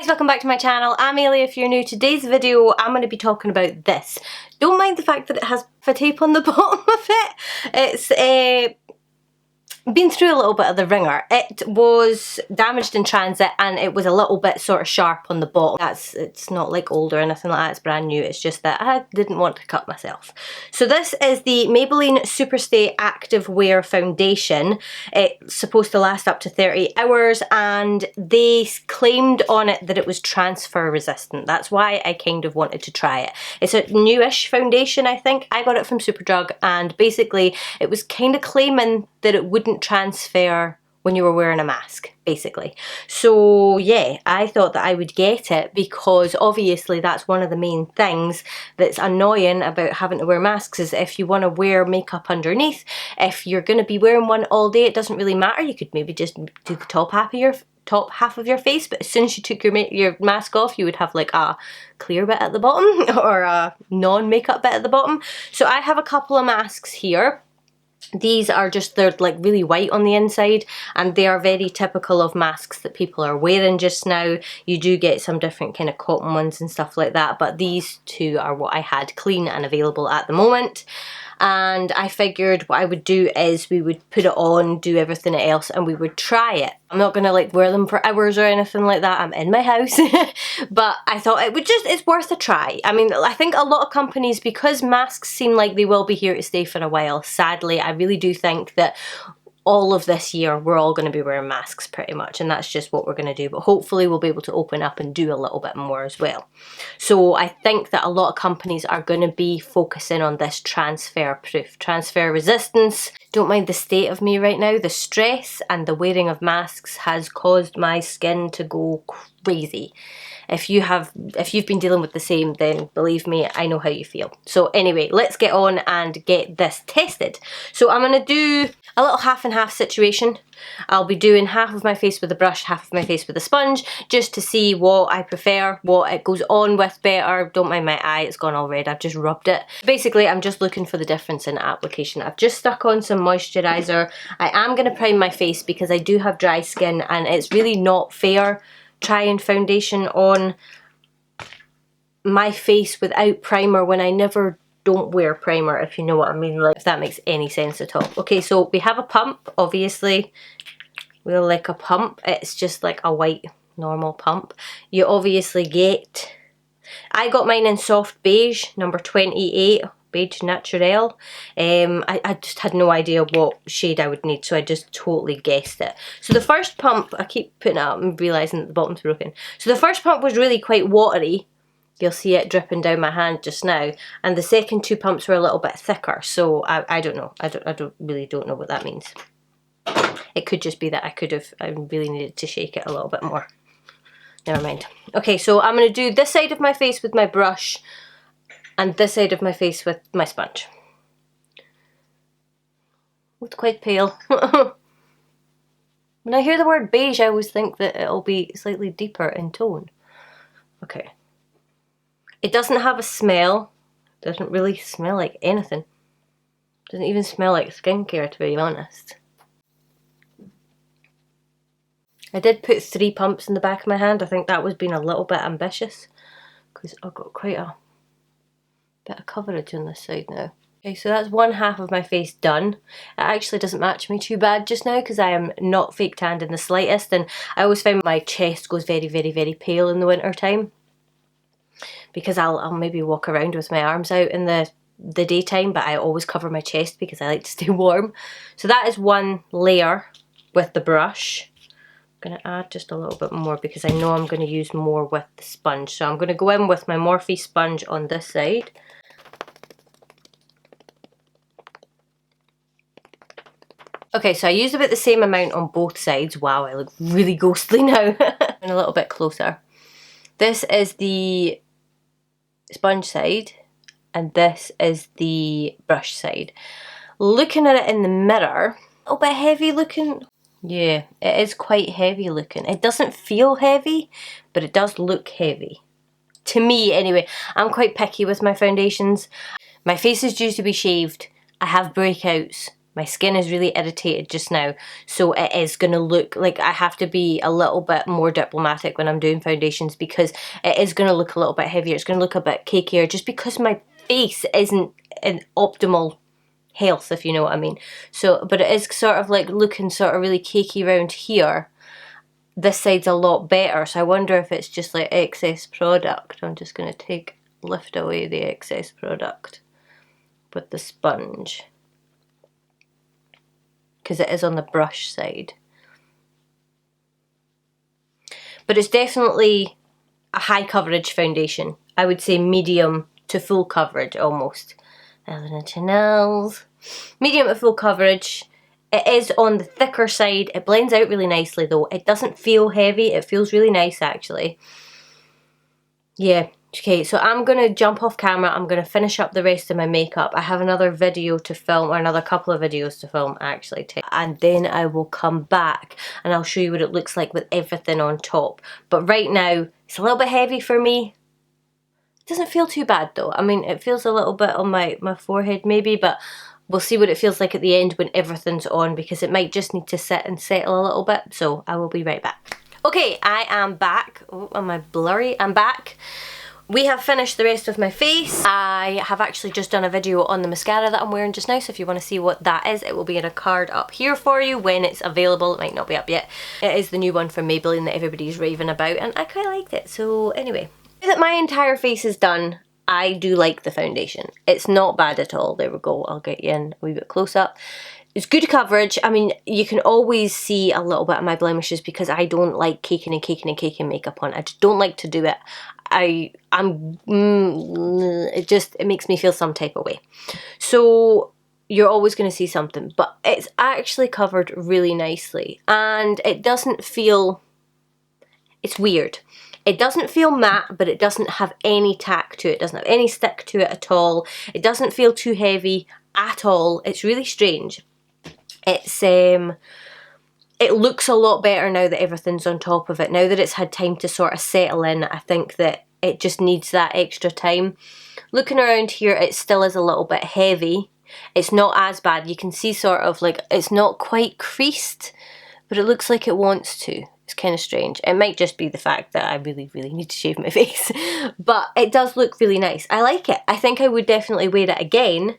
Guys, welcome back to my channel. I'm Ailey. If you're new, today's video I'm going to be talking about this. Don't mind the fact that it has a tape on the bottom of it. It's been through a little bit of the ringer. It was damaged in transit and it was a little bit sort of sharp on the bottom. It's not like old or anything like that, it's brand new. It's just that I didn't want to cut myself. So this is the Maybelline Superstay Active Wear Foundation. It's supposed to last up to 30 hours and they claimed on it that it was transfer resistant. That's why I kind of wanted to try it. It's a newish foundation, I think. I got it from Superdrug and basically it was kind of claiming that it wouldn't transfer when you were wearing a mask, basically. So yeah, I thought that I would get it because obviously that's one of the main things that's annoying about having to wear masks, is if you want to wear makeup underneath, if you're going to be wearing one all day, it doesn't really matter. You could maybe just do the top half of your face, but as soon as you took your mask off, you would have like a clear bit at the bottom or a non-makeup bit at the bottom. So I have a couple of masks here. These are just, they're like really white on the inside and they are very typical of masks that people are wearing just now. You do get some different kind of cotton ones and stuff like that, but these two are what I had clean and available at the moment. And I figured what I would do is we would put it on, do everything else, and we would try it. I'm not gonna like wear them for hours or anything like that. I'm in my house. But I thought it's worth a try. I mean, I think a lot of companies, because masks seem like they will be here to stay for a while, sadly, I really do think that all of this year we're all going to be wearing masks pretty much, and that's just what we're going to do. But hopefully we'll be able to open up and do a little bit more as well. So I think that a lot of companies are going to be focusing on this transfer proof, transfer resistance. Don't mind the state of me right now. The stress and the wearing of masks has caused my skin to go crazy. If you've been dealing with the same, then believe me, I know how you feel. So anyway, let's get on and get this tested. So I'm going to do a little half and half situation. I'll be doing half of my face with a brush, half of my face with a sponge, just to see what I prefer, what it goes on with better. Don't mind my eye, it's gone all red, I've just rubbed it. Basically, I'm just looking for the difference in application. I've just stuck on some moisturiser. I am going to prime my face because I do have dry skin and it's really not fair trying foundation on my face without primer when I never don't wear primer, if you know what I mean, like if that makes any sense at all. Okay, so we have a pump, obviously. We'll like a pump. It's just like a white normal pump. You obviously get, I got mine in soft beige, number 28, beige naturel. I just had no idea what shade I would need, so I just totally guessed it. So the first pump, I keep putting it up and realising that the bottom's broken. So the first pump was really quite watery. You'll see it dripping down my hand just now. And the second two pumps were a little bit thicker, so I don't know. I really don't know what that means. It could just be that I really needed to shake it a little bit more. Never mind. Okay, so I'm going to do this side of my face with my brush and this side of my face with my sponge. It's quite pale. When I hear the word beige, I always think that it'll be slightly deeper in tone. Okay. It doesn't have a smell. It doesn't really smell like anything. It doesn't even smell like skincare, to be honest. I did put 3 pumps in the back of my hand. I think that was being a little bit ambitious because I've got quite a bit of coverage on this side now. Okay, so that's one half of my face done. It actually doesn't match me too bad just now because I am not fake tanned in the slightest, and I always find my chest goes very, very, very pale in the winter time because I'll maybe walk around with my arms out in the daytime, but I always cover my chest because I like to stay warm. So that is one layer with the brush. I'm going to add just a little bit more because I know I'm going to use more with the sponge. So I'm going to go in with my Morphe sponge on this side. Okay, so I used about the same amount on both sides. Wow, I look really ghostly now. And a little bit closer. This is the sponge side and this is the brush side. Looking at it in the mirror, a little bit heavy looking. Yeah, it is quite heavy looking. It doesn't feel heavy, but it does look heavy. To me, anyway. I'm quite picky with my foundations. My face is due to be shaved. I have breakouts My skin is really irritated just now, so it is going to look like I have to be a little bit more diplomatic when I'm doing foundations, because it is going to look a little bit heavier. It's going to look a bit cakier just because my face isn't in optimal health, if you know what I mean. So, but it is sort of like looking sort of really cakey around here. This side's a lot better, so I wonder if it's just like excess product. I'm just going to lift away the excess product with the sponge, because it is on the brush side. But it's definitely a high coverage foundation. I would say medium to full coverage almost. Chanel's. Medium to full coverage. It is on the thicker side. It blends out really nicely though. It doesn't feel heavy. It feels really nice actually. Yeah. Okay, so I'm going to jump off camera. I'm going to finish up the rest of my makeup. I have another video to film, or another couple of videos to film actually. And then I will come back and I'll show you what it looks like with everything on top. But right now, it's a little bit heavy for me. It doesn't feel too bad though. I mean, it feels a little bit on my forehead maybe, but we'll see what it feels like at the end when everything's on, because it might just need to sit and settle a little bit. So I will be right back. Okay, I am back. Oh, am I blurry? I'm back. We have finished the rest of my face. I have actually just done a video on the mascara that I'm wearing just now, so if you want to see what that is, it will be in a card up here for you when it's available. It might not be up yet. It is the new one from Maybelline that everybody's raving about, and I quite liked it. So anyway, now that my entire face is done, I do like the foundation. It's not bad at all. There we go. I'll get you in a wee bit close up. It's good coverage. I mean, you can always see a little bit of my blemishes because I don't like caking makeup on. I just don't like to do it. It makes me feel some type of way. So you're always going to see something, but it's actually covered really nicely, and it doesn't feel, it's weird. It doesn't feel matte, but it doesn't have any tack to it. It doesn't have any stick to it at all. It doesn't feel too heavy at all. It's really strange. It's it looks a lot better now that everything's on top of it. Now that it's had time to sort of settle in, I think that it just needs that extra time. Looking around here, it still is a little bit heavy. It's not as bad. You can see sort of like it's not quite creased, but it looks like it wants to. It's kind of strange. It might just be the fact that I really, really need to shave my face. But it does look really nice. I like it. I think I would definitely wear it again.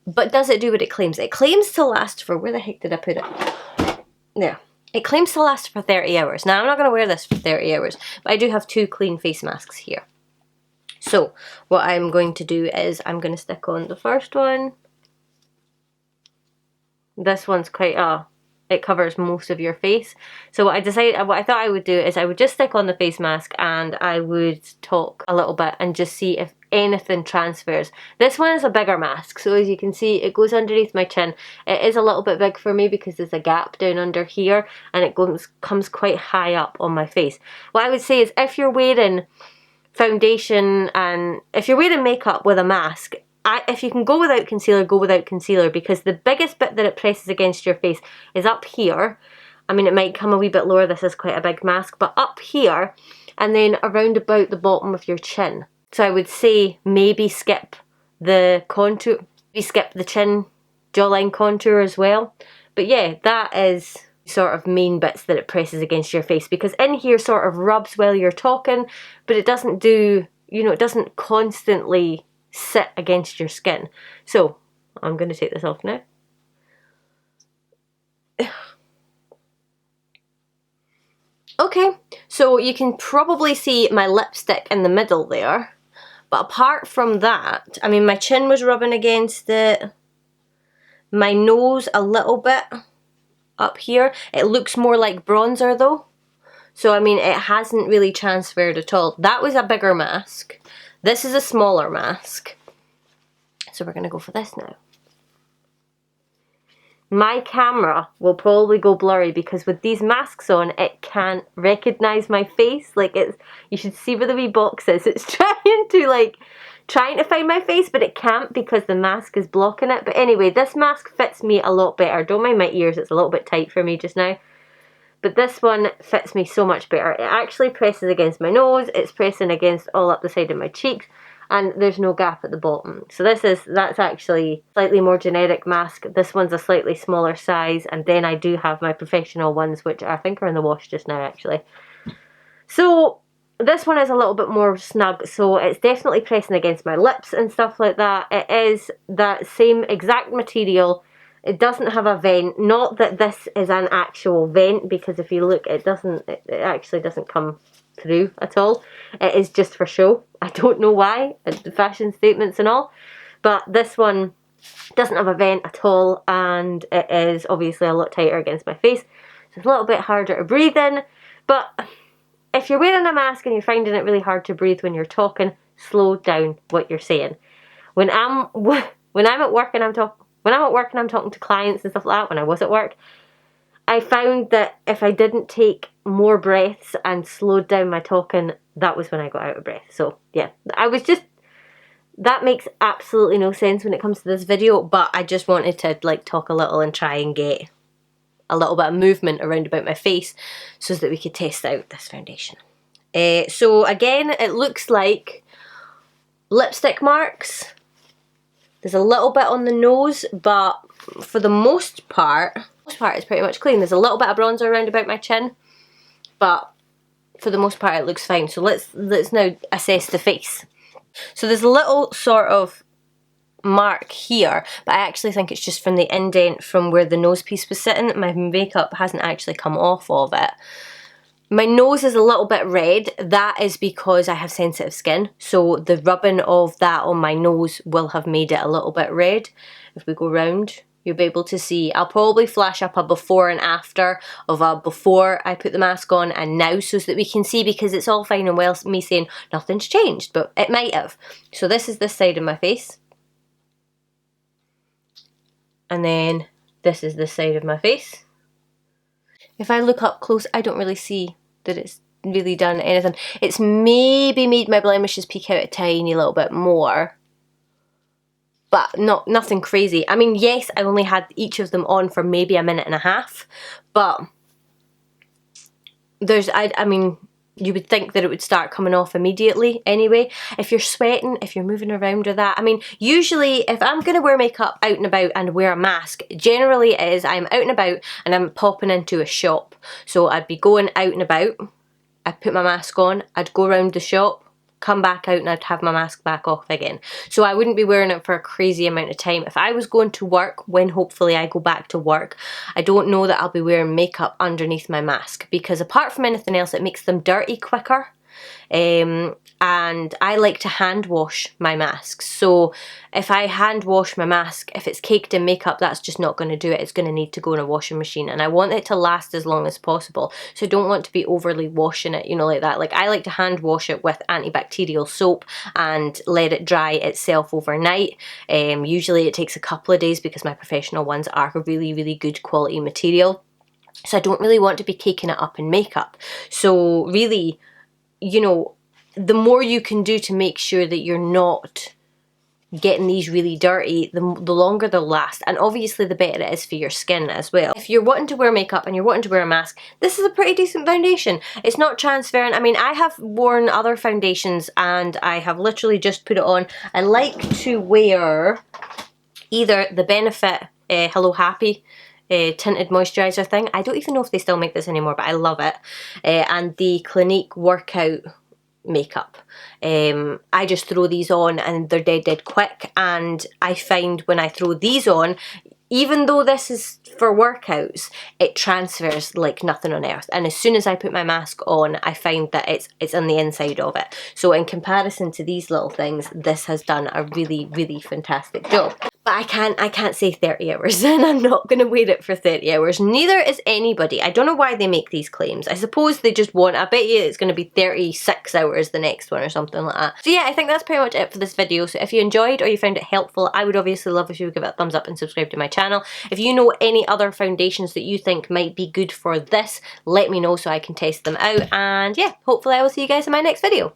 But does it do what it claims? It claims to last for, where the heck did I put it? There. It claims to last for 30 hours. Now, I'm not going to wear this for 30 hours, but I do have 2 clean face masks here. So, what I'm going to do is I'm going to stick on the first one. This one's quite it covers most of your face. So what I thought I would do is I would just stick on the face mask and I would talk a little bit and just see if anything transfers. This one is a bigger mask, so as you can see, it goes underneath my chin. It is a little bit big for me because there's a gap down under here, and it comes quite high up on my face. What I would say is, if you're wearing foundation and if you're wearing makeup with a mask, if you can go without concealer, because the biggest bit that it presses against your face is up here. I mean, it might come a wee bit lower, this is quite a big mask, but up here, and then around about the bottom of your chin. So I would say maybe skip the contour, maybe skip the chin jawline contour as well. But yeah, that is sort of main bits that it presses against your face, because in here sort of rubs while you're talking, but it doesn't do, you know, it doesn't constantly sit against your skin. So I'm going to take this off now. Okay, so you can probably see my lipstick in the middle there, but apart from that, I mean, my chin was rubbing against it, my nose a little bit up here. It looks more like bronzer though, so I mean, it hasn't really transferred at all. That was a bigger mask. This is a smaller mask, so we're going to go for this now. My camera will probably go blurry because with these masks on, it can't recognize my face. Like, you should see where the wee box is. It's trying to find my face, but it can't because the mask is blocking it. But anyway, this mask fits me a lot better. Don't mind my ears, it's a little bit tight for me just now. But this one fits me so much better. It actually presses against my nose, it's pressing against all up the side of my cheeks, and there's no gap at the bottom. So that's actually slightly more generic mask. This one's a slightly smaller size, and then I do have my professional ones, which I think are in the wash just now actually. So this one is a little bit more snug, so it's definitely pressing against my lips and stuff like that. It is that same exact material. It doesn't have a vent. Not that this is an actual vent, because if you look, it actually doesn't come through at all. It is just for show. I don't know why, the fashion statements and all, but this one doesn't have a vent at all, and it is obviously a lot tighter against my face, so it's a little bit harder to breathe in. But if you're wearing a mask and you're finding it really hard to breathe when you're talking, slow down what you're saying. When I'm at work and I'm talking to clients and stuff like that, when I was at work, I found that if I didn't take more breaths and slowed down my talking, that was when I got out of breath. So yeah, that makes absolutely no sense when it comes to this video, but I just wanted to like talk a little and try and get a little bit of movement around about my face so that we could test out this foundation. So again, it looks like lipstick marks. There's a little bit on the nose, but for the most part it's pretty much clean. There's a little bit of bronzer around about my chin, but for the most part it looks fine. So let's now assess the face. So there's a little sort of mark here, but I actually think it's just from the indent from where the nose piece was sitting. My makeup hasn't actually come off of it. My nose is a little bit red. That is because I have sensitive skin, so the rubbing of that on my nose will have made it a little bit red. If we go round, you'll be able to see. I'll probably flash up a before and after of a before I put the mask on and now, so that we can see, because it's all fine and well me saying nothing's changed, but it might have. So this is this side of my face, and then this is this side of my face. If I look up close, I don't really see that it's really done anything. It's maybe made my blemishes peek out a tiny little bit more, but nothing crazy. I mean, yes, I only had each of them on for maybe a minute and a half, but I mean, you would think that it would start coming off immediately anyway. If you're sweating, if you're moving around or that. I mean, usually if I'm going to wear makeup out and about and wear a mask, generally it is I'm out and about and I'm popping into a shop. So I'd be going out and about, I'd put my mask on, I'd go around the shop, come back out, and I'd have my mask back off again. So I wouldn't be wearing it for a crazy amount of time. If I was going to work, when hopefully I go back to work, I don't know that I'll be wearing makeup underneath my mask, because apart from anything else, it makes them dirty quicker. And I like to hand wash my masks. So if I hand wash my mask, if it's caked in makeup, that's just not going to do it. It's going to need to go in a washing machine, and I want it to last as long as possible. So I don't want to be overly washing it, you know, like that. Like, I like to hand wash it with antibacterial soap and let it dry itself overnight. Usually it takes a couple of days, because my professional ones are really, really good quality material. So I don't really want to be caking it up in makeup. So really, you know, the more you can do to make sure that you're not getting these really dirty, the longer they'll last, and obviously the better it is for your skin as well. If you're wanting to wear makeup and you're wanting to wear a mask, this is a pretty decent foundation. It's not transparent. I mean, I have worn other foundations and I have literally just put it on. I like to wear either the Benefit Hello Happy tinted moisturizer thing. I don't even know if they still make this anymore, but I love it. And the Clinique Workout makeup. I just throw these on and they're dead quick, and I find when I throw these on, even though this is for workouts, it transfers like nothing on earth. And as soon as I put my mask on, I find that it's on the inside of it. So in comparison to these little things, this has done a really, really fantastic job. But I can't say 30 hours, and I'm not going to wear it for 30 hours. Neither is anybody. I don't know why they make these claims. I suppose they just want, I bet you it's going to be 36 hours the next one or something like that. So yeah, I think that's pretty much it for this video. So if you enjoyed or you found it helpful, I would obviously love if you would give it a thumbs up and subscribe to my channel. If you know any other foundations that you think might be good for this, let me know so I can test them out. And yeah, hopefully I will see you guys in my next video.